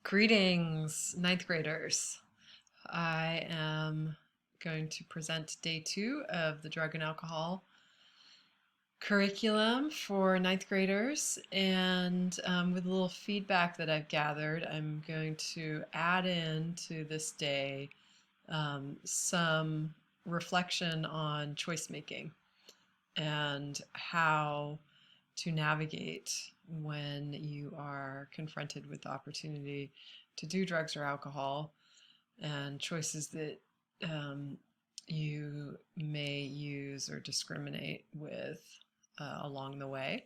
Greetings, ninth graders. I am going to present day 2 of the drug and alcohol curriculum for ninth graders, and with a little feedback that I've gathered, I'm going to add in to this day some reflection on choice making and how to navigate when you are confronted with the opportunity to do drugs or alcohol and choices that you may use or discriminate with along the way.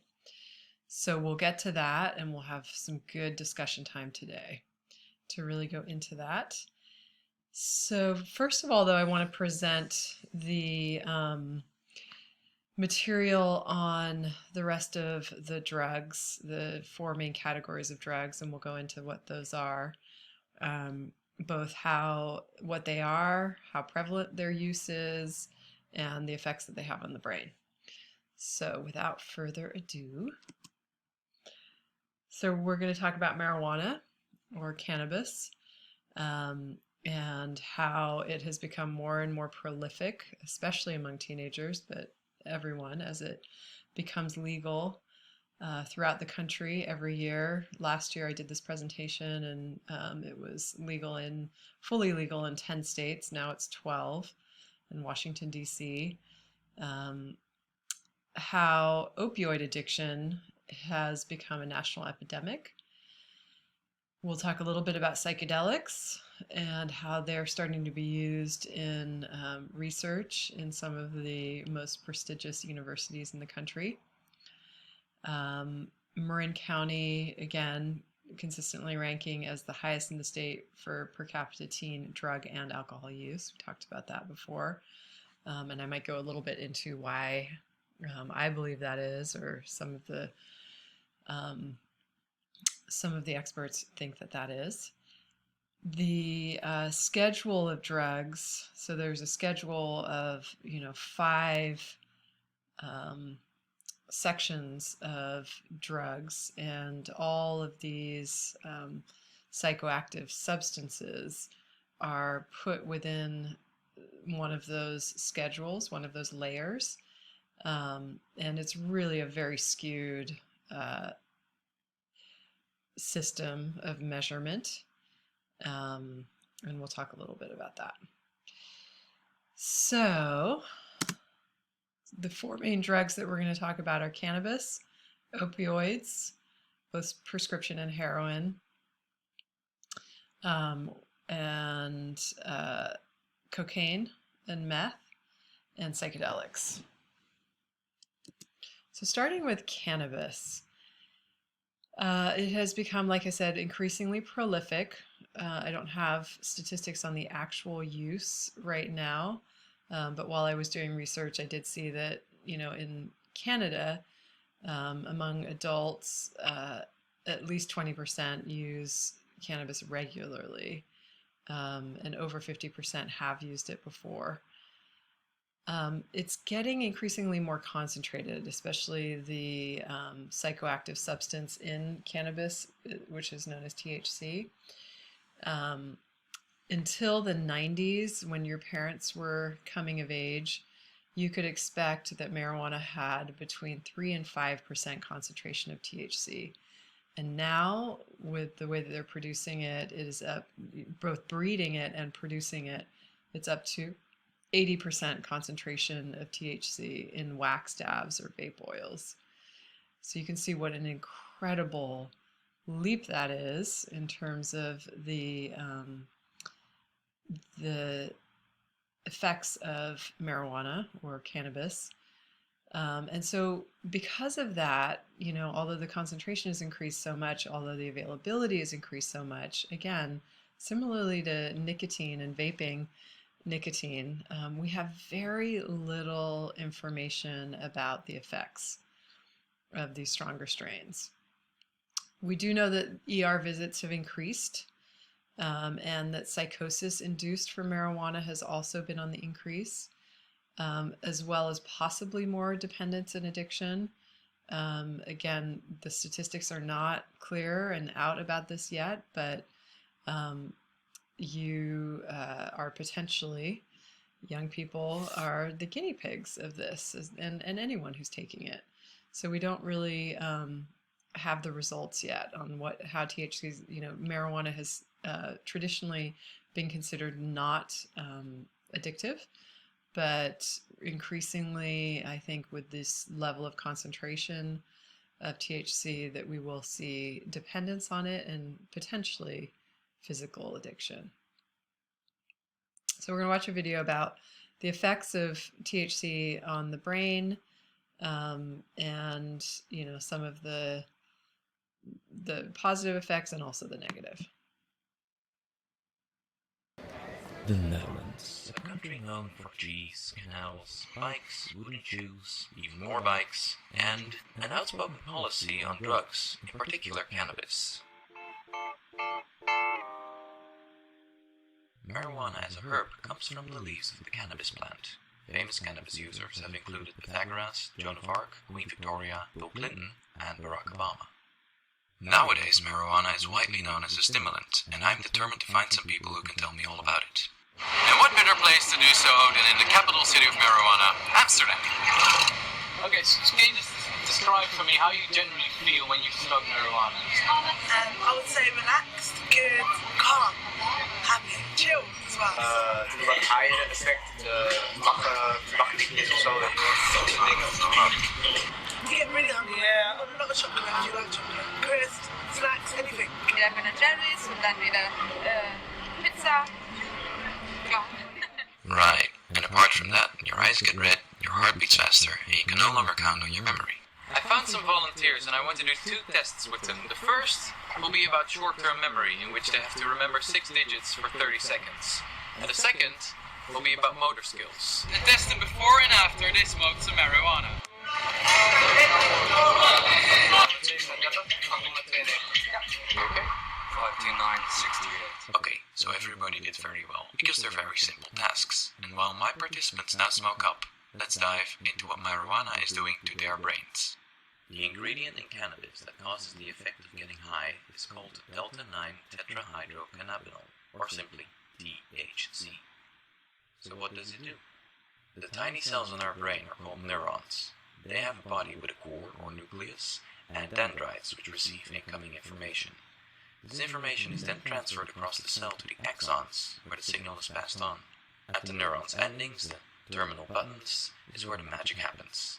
So we'll get to that and we'll have some good discussion time today to really go into that. So first of all, though, I want to present the material on the rest of the drugs, the 4 main categories of drugs, and we'll go into what those are, both what they are, how prevalent their use is, and the effects that they have on the brain. So without further ado, so we're going to talk about marijuana or cannabis, and how it has become more and more prolific, especially among teenagers, but everyone, as it becomes legal throughout the country every year. Last year I did this presentation and it was fully legal in 10 states. Now it's 12 in Washington, D.C. How opioid addiction has become a national epidemic. We'll talk a little bit about psychedelics and how they're starting to be used in research in some of the most prestigious universities in the country. Marin County, again, consistently ranking as the highest in the state for per capita teen drug and alcohol use. We talked about that before. And I might go a little bit into why I believe that is, or some of the experts think that that is. The schedule of drugs, so there's a schedule of 5 sections of drugs, and all of these psychoactive substances are put within one of those schedules, one of those layers, and it's really a very skewed system of measurement, and we'll talk a little bit about that. So the 4 main drugs that we're going to talk about are cannabis, opioids, both prescription and heroin, and cocaine and meth, and psychedelics. So starting with cannabis, it has become, like I said, increasingly prolific. I don't have statistics on the actual use right now, but while I was doing research, I did see that, in Canada, among adults, at least 20% use cannabis regularly, and over 50% have used it before. It's getting increasingly more concentrated, especially the psychoactive substance in cannabis, which is known as THC. Until the 90s, when your parents were coming of age, you could expect that marijuana had between 3 and 5% concentration of THC. And now, with the way that they're producing it, it is up, both breeding it and producing it, it's up to 80% concentration of THC in wax dabs or vape oils. So you can see what an incredible leap that is in terms of the effects of marijuana or cannabis. And so because of that, although the concentration has increased so much, although the availability has increased so much, again, similarly to nicotine and vaping nicotine, we have very little information about the effects of these stronger strains. We do know that ER visits have increased, and that psychosis induced from marijuana has also been on the increase, as well as possibly more dependence and addiction. Again, the statistics are not clear and out about this yet, but you are potentially, young people are the guinea pigs of this, and anyone who's taking it. So we don't really have the results yet on how THC, marijuana has traditionally been considered not addictive, but increasingly, I think with this level of concentration of THC, that we will see dependence on it and potentially physical addiction. So we're going to watch a video about the effects of THC on the brain, and some of the positive effects and also the negative. The Netherlands, a country known for trees, canals, bikes, wooden shoes, even more bikes, and an outspoken policy on drugs, in particular cannabis. Marijuana as a herb comes from the leaves of the cannabis plant. Famous cannabis users have included Pythagoras, Joan of Arc, Queen Victoria, Bill Clinton, and Barack Obama. Nowadays, marijuana is widely known as a stimulant, and I'm determined to find some people who can tell me all about it. And what better place to do so than in the capital city of marijuana, Amsterdam? Okay, so can you just describe for me how you generally feel when you smoke marijuana? I would say relaxed, good, calm, happy, chill as well. Wat higher effect, nachtlichtjes of zo, dat soort dingen. You get really hungry. Yeah. A lot of chocolate, if you like chocolate. Crisps, snacks, anything. Wieder mit den Jellies und dann wieder Pizza. Klar. Right, and apart from that, your eyes get red, your heart beats faster, and you can no longer count on your memory. I found some volunteers and I want to do 2 tests with them. The first will be about short-term memory, in which they have to remember 6 digits for 30 seconds. And the second will be about motor skills. They tested before and after they smoked some marijuana. Okay, so everybody did very well, because they're very simple tasks. And while my participants now smoke up, let's dive into what marijuana is doing to their brains. The ingredient in cannabis that causes the effect of getting high is called delta-9-tetrahydrocannabinol, or simply THC. So what does it do? The tiny cells in our brain are called neurons. They have a body with a core or nucleus, and dendrites which receive incoming information. This information is then transferred across the cell to the axons, where the signal is passed on. At the neuron's endings, the terminal buttons, is where the magic happens.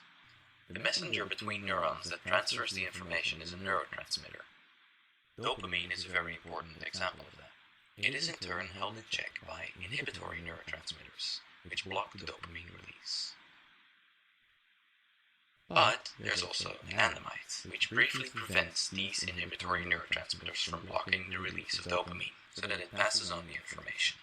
The messenger between neurons that transfers the information is a neurotransmitter. Dopamine is a very important example of that. It is in turn held in check by inhibitory neurotransmitters, which block the dopamine release. But there's also anandamide, which briefly prevents these inhibitory neurotransmitters from blocking the release of dopamine, so that it passes on the information.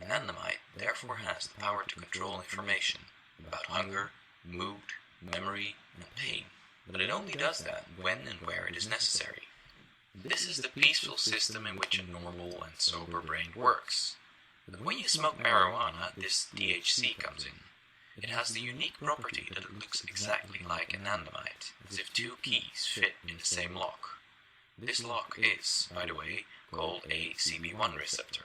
Anandamide therefore has the power to control information about hunger, mood, memory, and pain, but it only does that when and where it is necessary. This is the peaceful system in which a normal and sober brain works. But when you smoke marijuana, this THC comes in. It has the unique property that it looks exactly like anandamide, as if 2 keys fit in the same lock. This lock is, by the way, called a CB1 receptor.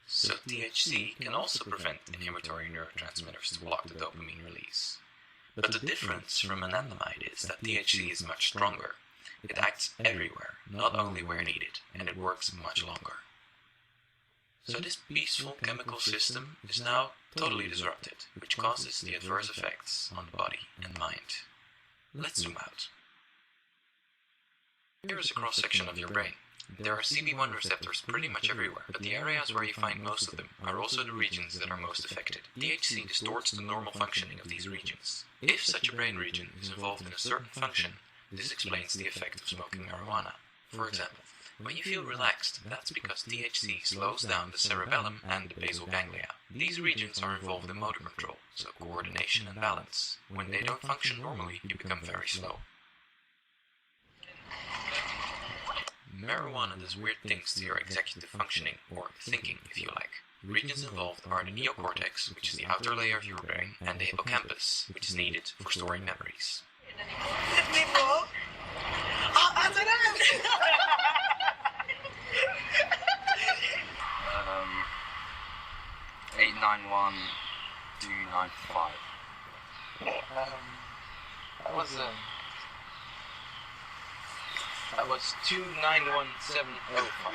So THC can also prevent inhibitory neurotransmitters to block the dopamine release. But the difference from anandamide is that THC is much stronger. It acts everywhere, not only where needed, and it works much longer. So this peaceful chemical system is now totally disrupted, which causes the adverse effects on the body and mind. Let's zoom out. Here is a cross-section of your brain. There are CB1 receptors pretty much everywhere, but the areas where you find most of them are also the regions that are most affected. THC distorts the normal functioning of these regions. If such a brain region is involved in a certain function, this explains the effect of smoking marijuana. For example, when you feel relaxed, that's because THC slows down the cerebellum and the basal ganglia. These regions are involved in motor control, so coordination and balance. When they don't function normally, you become very slow. Marijuana does weird things to your executive functioning, or thinking if you like. Regions involved are the neocortex, which is the outer layer of your brain, and the hippocampus, which is needed for storing memories. I don't know. 291 295. That was 291705.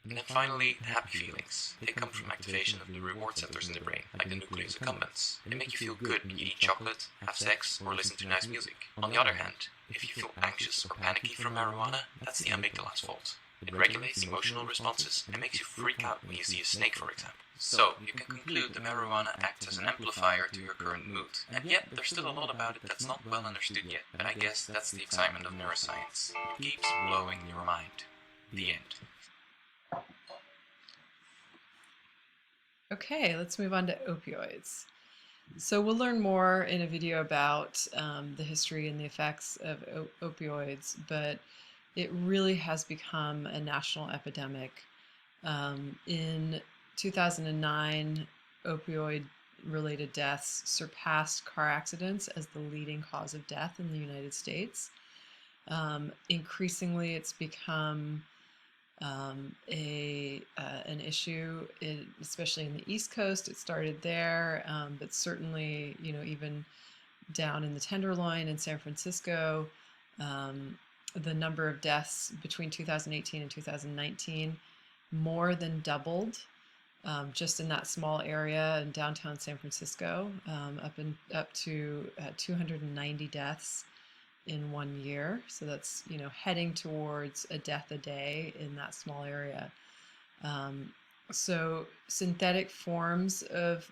And then finally, happy feelings. They come from activation of the reward centers in the brain, like the nucleus accumbens. They make you feel good when you eat chocolate, have sex, or listen to nice music. On the other hand, if you feel anxious or panicky from marijuana, that's the amygdala's fault. It regulates emotional responses and makes you freak out when you see a snake, for example. So, you can conclude that marijuana acts as an amplifier to your current mood. And yet, there's still a lot about it that's not well understood yet. But I guess that's the excitement of neuroscience. It keeps blowing your mind. The end. Okay, let's move on to opioids. So we'll learn more in a video about the history and the effects of opioids, but it really has become a national epidemic. In 2009, opioid-related deaths surpassed car accidents as the leading cause of death in the United States. Increasingly, it's become an issue, especially in the East Coast. It started there, but certainly, even down in the Tenderloin in San Francisco, the number of deaths between 2018 and 2019 more than doubled, just in that small area in downtown San Francisco, up to 290 deaths in 1 year. So that's, heading towards a death a day in that small area. So synthetic forms of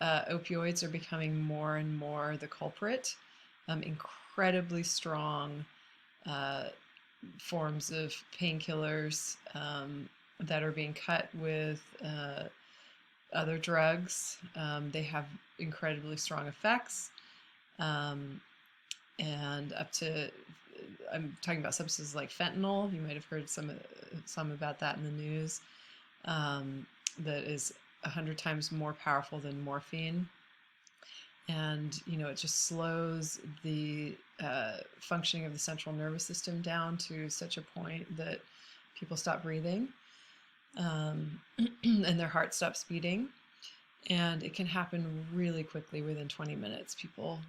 opioids are becoming more and more the culprit. Incredibly strong forms of painkillers that are being cut with other drugs. They have incredibly strong effects. And up to, I'm talking about substances like fentanyl. You might have heard some about that in the news. That is 100 times more powerful than morphine. And, it just slows the functioning of the central nervous system down to such a point that people stop breathing and their heart stops beating. And it can happen really quickly within 20 minutes. People,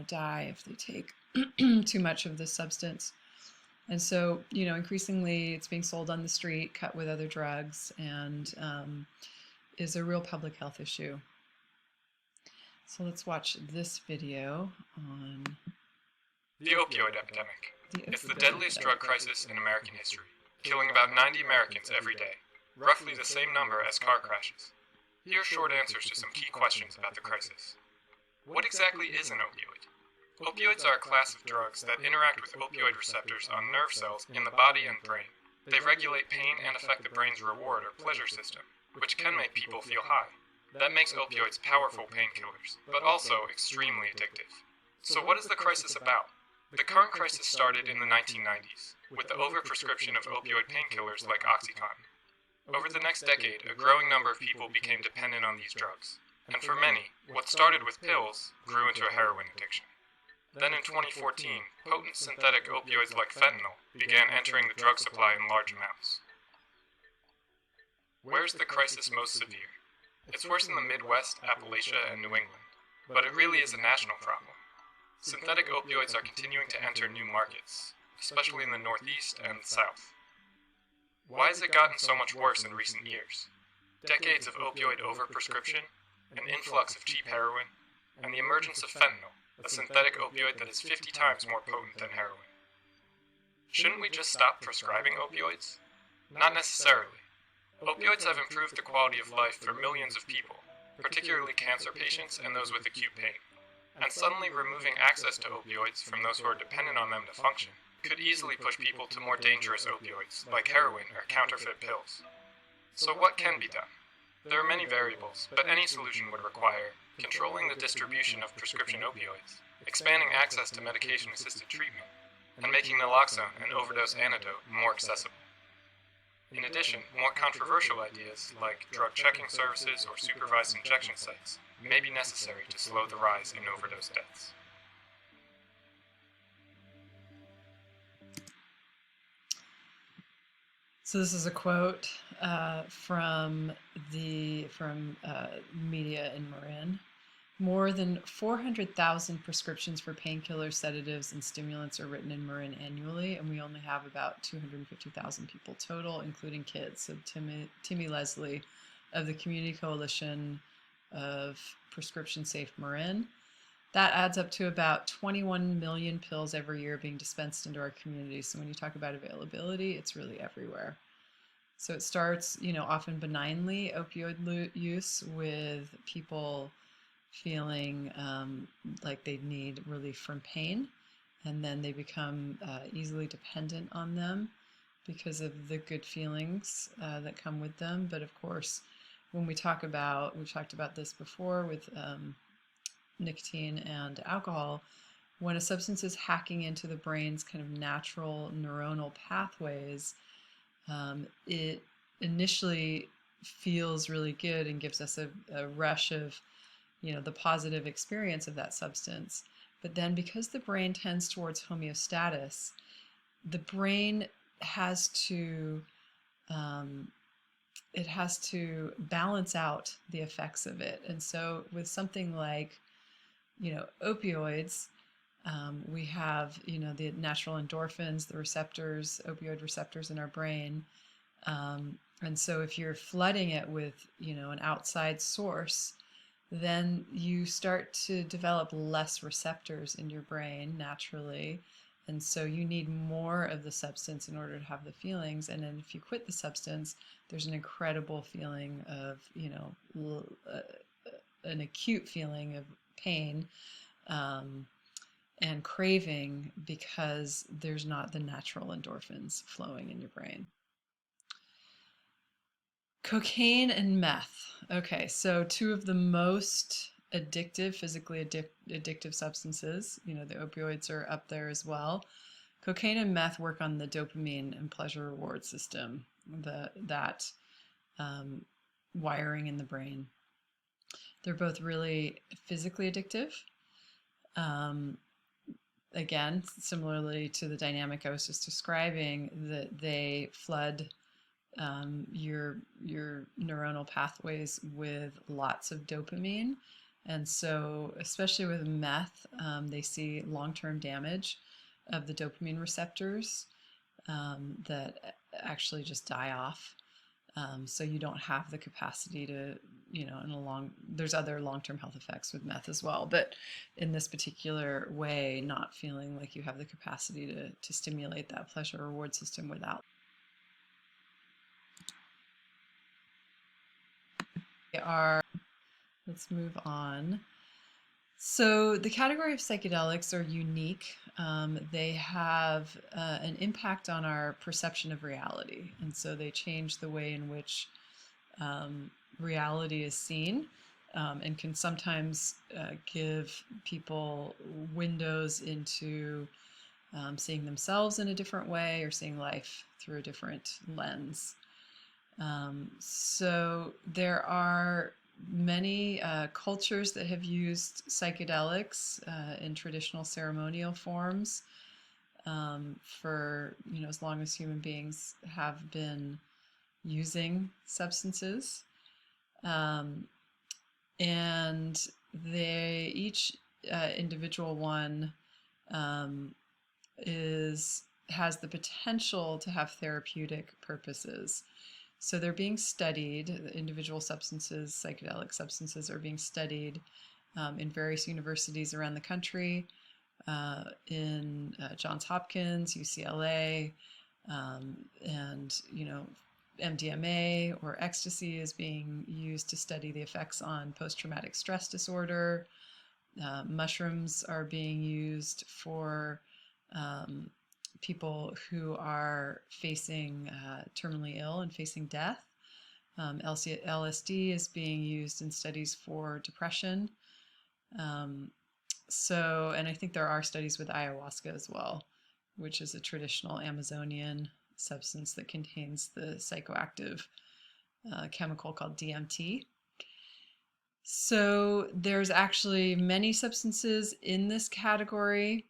die if they take too much of this substance. And so, increasingly it's being sold on the street, cut with other drugs, and is a real public health issue. So let's watch this video on the opioid epidemic. It's the deadliest drug crisis in American history, killing about 90 Americans every day, roughly the same number as car crashes. Here are short answers to some key questions about the crisis. What exactly is an opioid? Opioids are a class of drugs that interact with opioid receptors on nerve cells in the body and brain. They regulate pain and affect the brain's reward or pleasure system, which can make people feel high. That makes opioids powerful painkillers, but also extremely addictive. So what is the crisis about? The current crisis started in the 1990s, with the overprescription of opioid painkillers like Oxycontin. Over the next decade, a growing number of people became dependent on these drugs, and for many, what started with pills grew into a heroin addiction. Then in 2014, potent synthetic opioids like fentanyl began entering the drug supply in large amounts. Where's the crisis most severe? It's worse in the Midwest, Appalachia, and New England, but it really is a national problem. Synthetic opioids are continuing to enter new markets, especially in the Northeast and the South. Why has it gotten so much worse in recent years? Decades of opioid overprescription, an influx of cheap heroin, and the emergence of fentanyl, a synthetic opioid that is 50 times more potent than heroin. Shouldn't we just stop prescribing opioids? Not necessarily. Opioids have improved the quality of life for millions of people, particularly cancer patients and those with acute pain. And suddenly removing access to opioids from those who are dependent on them to function could easily push people to more dangerous opioids, like heroin or counterfeit pills. So what can be done? There are many variables, but any solution would require controlling the distribution of prescription opioids, expanding access to medication-assisted treatment, and making naloxone, an overdose antidote, more accessible. In addition, more controversial ideas, like drug checking services or supervised injection sites, may be necessary to slow the rise in overdose deaths. So this is a quote from media in Marin. More than 400,000 prescriptions for painkillers, sedatives, and stimulants are written in Marin annually, and we only have about 250,000 people total, including kids. So Timmy Leslie of the Community Coalition of Prescription Safe Marin, that adds up to about 21 million pills every year being dispensed into our community. So when you talk about availability, it's really everywhere. So it starts, often benignly, opioid use, with people feeling like they need relief from pain, and then they become easily dependent on them because of the good feelings that come with them. But of course, when we've talked about this before with nicotine and alcohol, when a substance is hacking into the brain's kind of natural neuronal pathways, it initially feels really good and gives us a rush of the positive experience of that substance. But then, because the brain tends towards homeostasis, the brain has to balance out the effects of it. And so with something like opioids, we have the natural endorphins, the receptors, opioid receptors in our brain, and so if you're flooding it with an outside source, then you start to develop less receptors in your brain naturally. And so you need more of the substance in order to have the feelings. And then if you quit the substance, there's an incredible feeling of, an acute feeling of pain and craving, because there's not the natural endorphins flowing in your brain. Cocaine and meth. Okay, so two of the most addictive, physically addictive substances. The opioids are up there as well. Cocaine and meth work on the dopamine and pleasure reward system, that wiring in the brain. They're both really physically addictive. Again, similarly to the dynamic I was just describing, that they flood your neuronal pathways with lots of dopamine. And so, especially with meth, they see long-term damage of the dopamine receptors that actually just die off. So you don't have the capacity to, there's other long-term health effects with meth as well, but in this particular way, not feeling like you have the capacity to stimulate that pleasure reward system without. Let's move on. So the category of psychedelics are unique. They have an impact on our perception of reality. And so they change the way in which reality is seen, and can sometimes give people windows into seeing themselves in a different way, or seeing life through a different lens. So there are many cultures that have used psychedelics in traditional ceremonial forms for as long as human beings have been using substances, and they each individual one has the potential to have therapeutic purposes. So they're being studied, the individual substances, psychedelic substances are being studied in various universities around the country, in Johns Hopkins, UCLA, and MDMA or ecstasy is being used to study the effects on post-traumatic stress disorder. Mushrooms are being used for people who are facing terminally ill and facing death. LSD is being used in studies for depression. And I think there are studies with ayahuasca as well, which is a traditional Amazonian substance that contains the psychoactive chemical called DMT. So there's actually many substances in this category,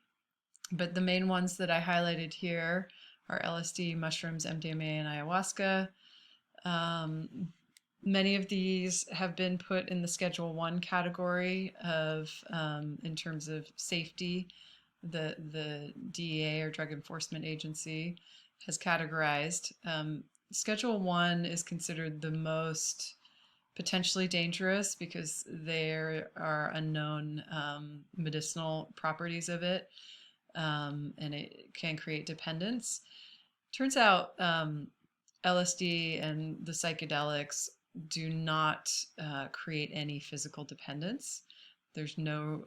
but the main ones that I highlighted here are LSD, mushrooms, MDMA, and ayahuasca. Many of these have been put in the Schedule 1 category of, in terms of safety. The DEA, or Drug Enforcement Agency, has categorized. Schedule 1 is considered the most potentially dangerous because there are unknown medicinal properties of it, and it can create dependence. Turns out LSD and the psychedelics do not create any physical dependence. There's no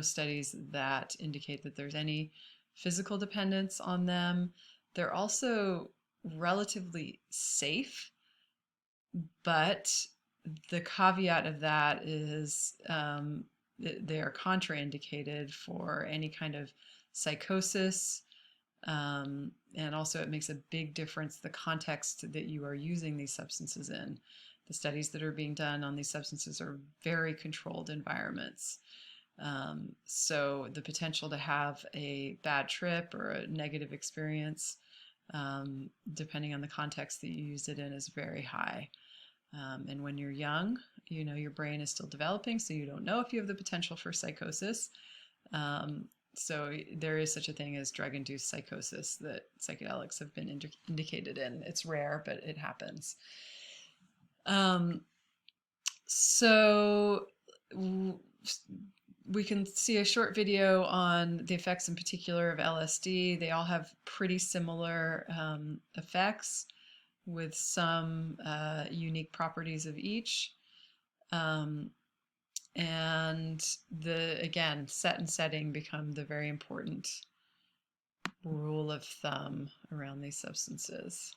studies that indicate that there's any physical dependence on them. They're also relatively safe, but the caveat of that is they are contraindicated for any kind of psychosis. And also it makes a big difference the context that you are using these substances in. The studies that are being done on these substances are very controlled environments. So the potential to have a bad trip or a negative experience, depending on the context that you use it in, is very high. And when you're young, your brain is still developing, so you don't know if you have the potential for psychosis. So there is such a thing as drug-induced psychosis that psychedelics have been indicated in. It's rare, but it happens. So we can see a short video on the effects in particular of LSD. They all have pretty similar effects with some unique properties of each. And again, set and setting become the very important rule of thumb around these substances.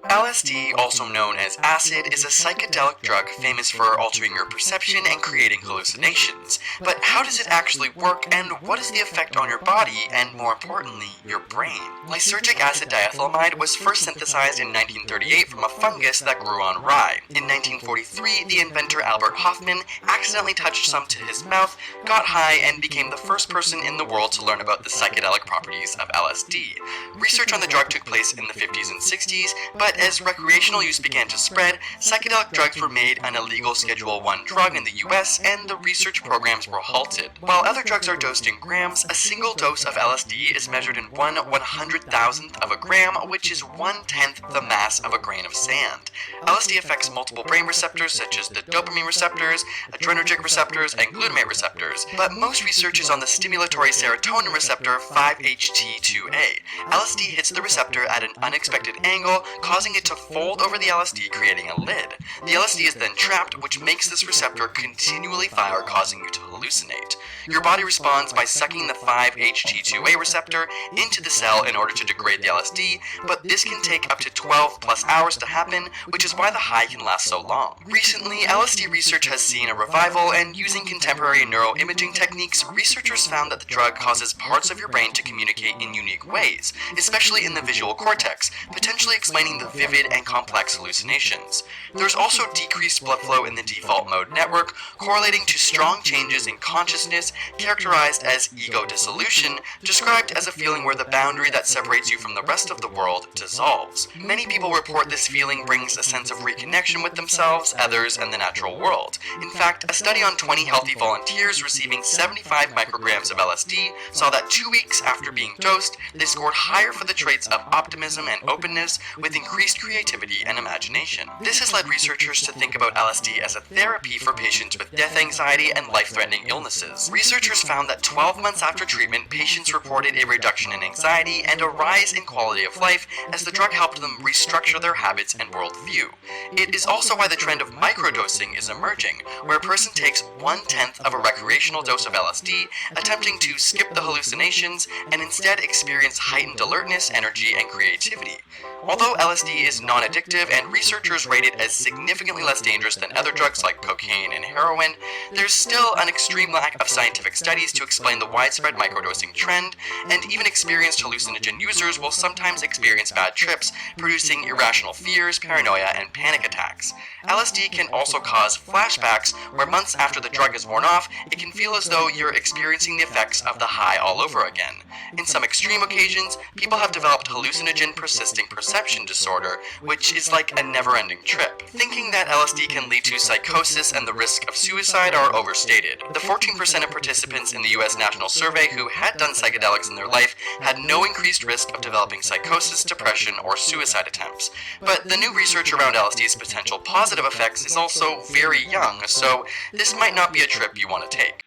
LSD, also known as acid, is a psychedelic drug famous for altering your perception and creating hallucinations. But how does it actually work, and what is the effect on your body, and more importantly, your brain? Lysergic acid diethylamide was first synthesized in 1938 from a fungus that grew on rye. In 1943, the inventor Albert Hofmann accidentally touched some to his mouth, got high, and became the first person in the world to learn about the psychedelic properties of LSD. Research on the drug took place in the 50s and 60s, but as recreational use began to spread, psychedelic drugs were made an illegal Schedule 1 drug in the US, and the research programs were halted. While other drugs are dosed in grams, a single dose of LSD is measured in 1/100,000th of a gram, which is 1/10 the mass of a grain of sand. LSD affects multiple brain receptors such as the dopamine receptors, adrenergic receptors, and glutamate receptors, but most research is on the stimulatory serotonin receptor 5-HT2A. LSD hits the receptor at an unexpected angle, causing it to fold over the LSD, creating a lid. The LSD is then trapped, which makes this receptor continually fire, causing you to hallucinate. Your body responds by sucking the 5-HT2A receptor into the cell in order to degrade the LSD, but this can take up to 12 plus hours to happen, which is why the high can last so long. Recently, LSD research has seen a revival, and using contemporary neuroimaging techniques, researchers found that the drug causes parts of your brain to communicate in unique ways, especially in the visual cortex, potentially explaining the vivid and complex hallucinations. There's also decreased blood flow in the default mode network, correlating to strong changes in consciousness characterized as ego dissolution, described as a feeling where the boundary that separates you from the rest of the world dissolves. Many people report this feeling brings a sense of reconnection with themselves, others, and the natural world. In fact, a study on 20 healthy volunteers receiving 75 micrograms of LSD saw that 2 weeks after being dosed, they scored higher for the traits of optimism and openness, with increased creativity and imagination. This has led researchers to think about LSD as a therapy for patients with death anxiety and life-threatening illnesses. Researchers found that 12 months after treatment, patients reported a reduction in anxiety and a rise in quality of life as the drug helped them restructure their habits and worldview. It is also why the trend of microdosing is emerging, where a person takes 1/10 of a recreational dose of LSD, attempting to skip the hallucinations and instead experience heightened alertness, energy, and creativity. Although LSD is non-addictive and researchers rate it as significantly less dangerous than other drugs like cocaine and heroin, there's still an extreme extreme lack of scientific studies to explain the widespread microdosing trend, and even experienced hallucinogen users will sometimes experience bad trips, producing irrational fears, paranoia, and panic attacks. LSD can also cause flashbacks, where months after the drug is worn off, it can feel as though you're experiencing the effects of the high all over again. In some extreme occasions, people have developed hallucinogen persisting perception disorder, which is like a never-ending trip. Thinking that LSD can lead to psychosis and the risk of suicide are overstated. The 14% of participants in the US National Survey who had done psychedelics in their life had no increased risk of developing psychosis, depression, or suicide attempts. But the new research around LSD's potential positive effects is also very young, so this might not be a trip you want to take.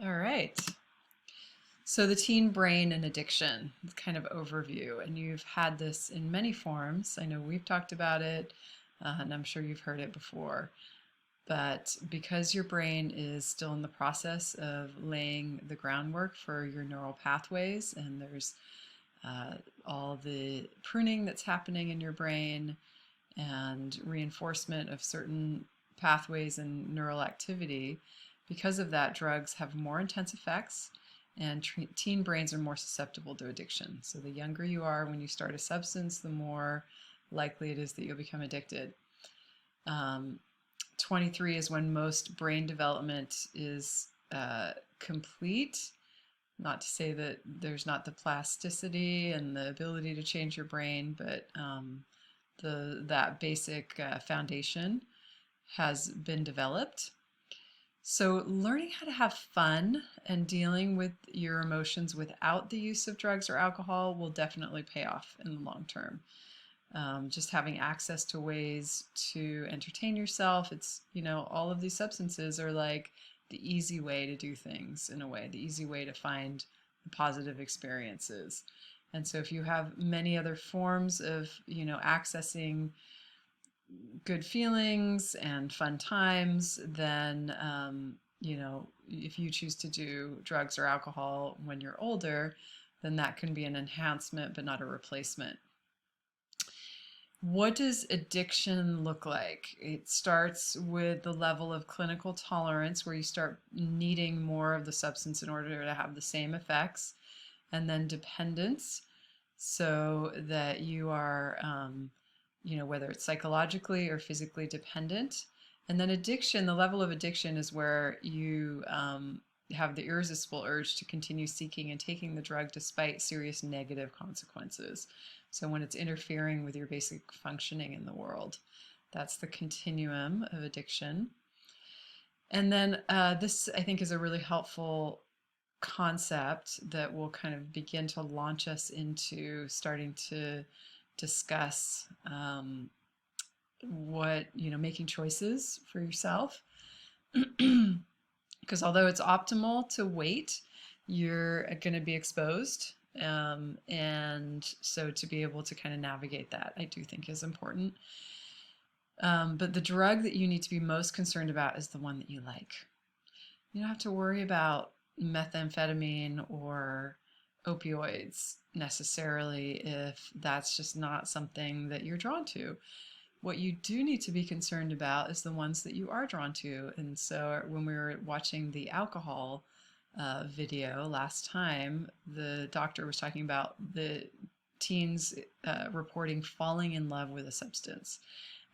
All right. So the teen brain and addiction, kind of overview, and you've had this in many forms. I know we've talked about it, and I'm sure you've heard it before. But because your brain is still in the process of laying the groundwork for your neural pathways, and there's all the pruning that's happening in your brain and reinforcement of certain pathways and neural activity, because of that, drugs have more intense effects, and teen brains are more susceptible to addiction. So the younger you are when you start a substance, the more likely it is that you'll become addicted. 23 is when most brain development is complete. Not to say that there's not the plasticity and the ability to change your brain, but that basic foundation has been developed. So learning how to have fun and dealing with your emotions without the use of drugs or alcohol will definitely pay off in the long term. Just having access to ways to entertain yourself. It's, all of these substances are like the easy way to do things in a way, the easy way to find the positive experiences. And so if you have many other forms of, accessing good feelings and fun times, then, if you choose to do drugs or alcohol when you're older, then that can be an enhancement, but not a replacement. What does addiction look like? It starts with the level of clinical tolerance, where you start needing more of the substance in order to have the same effects, and then dependence, so that you are, whether it's psychologically or physically dependent. And then addiction, the level of addiction is where you have the irresistible urge to continue seeking and taking the drug despite serious negative consequences. So when it's interfering with your basic functioning in the world, that's the continuum of addiction. And then this, I think, is a really helpful concept that will kind of begin to launch us into starting to discuss making choices for yourself. Because although it's optimal to wait, you're going to be exposed. And so to be able to kind of navigate that, I do think is important. But the drug that you need to be most concerned about is the one that you like. You don't have to worry about methamphetamine or opioids necessarily if that's just not something that you're drawn to. What you do need to be concerned about is the ones that you are drawn to. And so when we were watching the alcohol video last time, the doctor was talking about the teens reporting falling in love with a substance.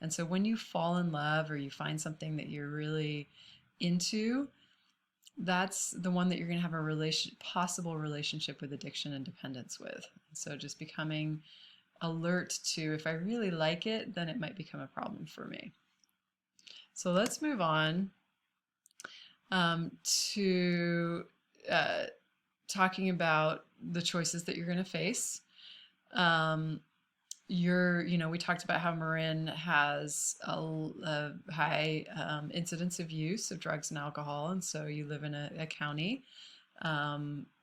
And so when you fall in love or you find something that you're really into, that's the one that you're going to have a possible relationship with addiction and dependence with. So just becoming alert to, if I really like it, then it might become a problem for me. So let's move on to talking about the choices that you're going to face. We talked about how Marin has a high incidence of use of drugs and alcohol, and so you live in a county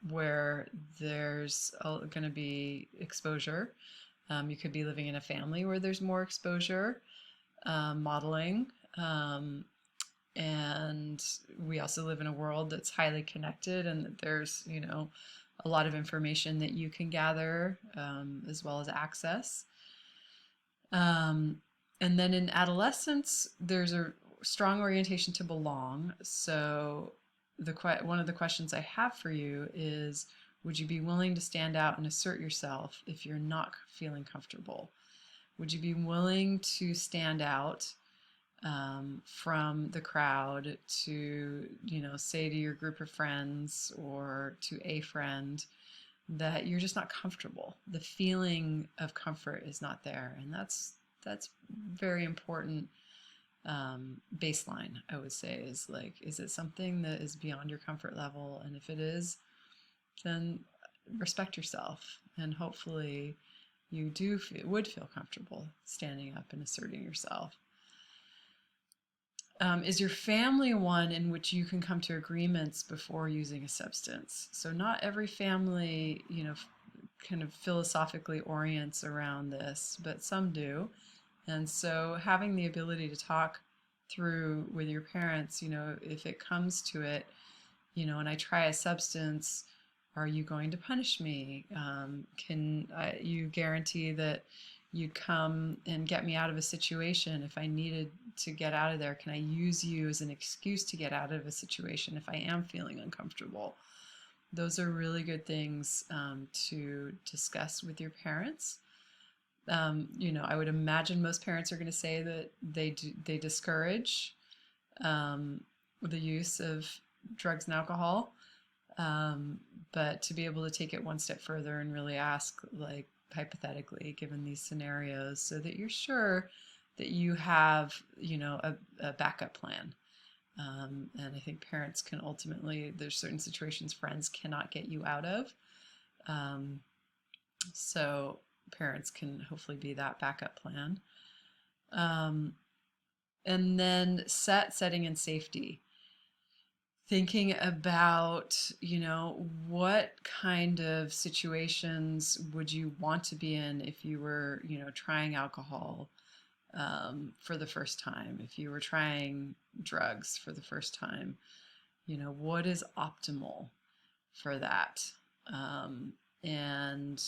where there's going to be exposure. You could be living in a family where there's more exposure, modeling, and we also live in a world that's highly connected, and that there's, a lot of information that you can gather as well as access. And then in adolescence, there's a strong orientation to belong. So one of the questions I have for you is, would you be willing to stand out and assert yourself if you're not feeling comfortable? Would you be willing to stand out from the crowd to, say to your group of friends or to a friend that you're just not comfortable? The feeling of comfort is not there, and that's very important. Baseline, I would say, is like, is it something that is beyond your comfort level? And if it is, then respect yourself, and hopefully you would feel comfortable standing up and asserting yourself. Is your family one in which you can come to agreements before using a substance? So not every family, kind of philosophically orients around this, but some do. And so having the ability to talk through with your parents, if it comes to it, and I try a substance, are you going to punish me? Can you guarantee that you'd come and get me out of a situation if I needed to get out of there? Can I use you as an excuse to get out of a situation if I am feeling uncomfortable? Those are really good things to discuss with your parents. I would imagine most parents are going to say that they discourage the use of drugs and alcohol, but to be able to take it one step further and really ask, like, hypothetically, given these scenarios, so that you're sure that you have, a backup plan. And I think parents can ultimately, there's certain situations friends cannot get you out of. So parents can hopefully be that backup plan. And then setting and safety. Thinking about, what kind of situations would you want to be in if you were, trying alcohol for the first time, if you were trying drugs for the first time, what is optimal for that? And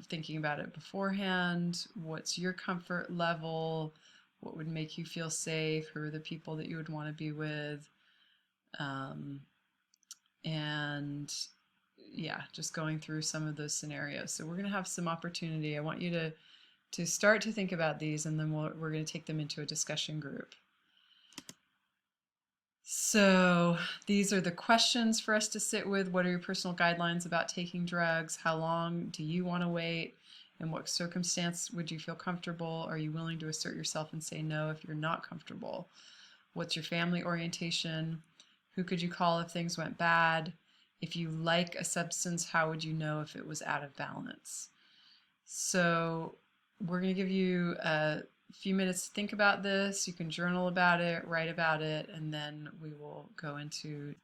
thinking about it beforehand, what's your comfort level? What would make you feel safe? Who are the people that you would want to be with? And yeah, just going through some of those scenarios. So we're going to have some opportunity. I want you to start to think about these, and then we're going to take them into a discussion group. So these are the questions for us to sit with. What are your personal guidelines about taking drugs? How long do you want to wait? In what circumstance would you feel comfortable? Are you willing to assert yourself and say no if you're not comfortable? What's your family orientation? Who could you call if things went bad? If you like a substance, how would you know if it was out of balance? So we're going to give you a few minutes to think about this. You can journal about it, write about it, and then we will go into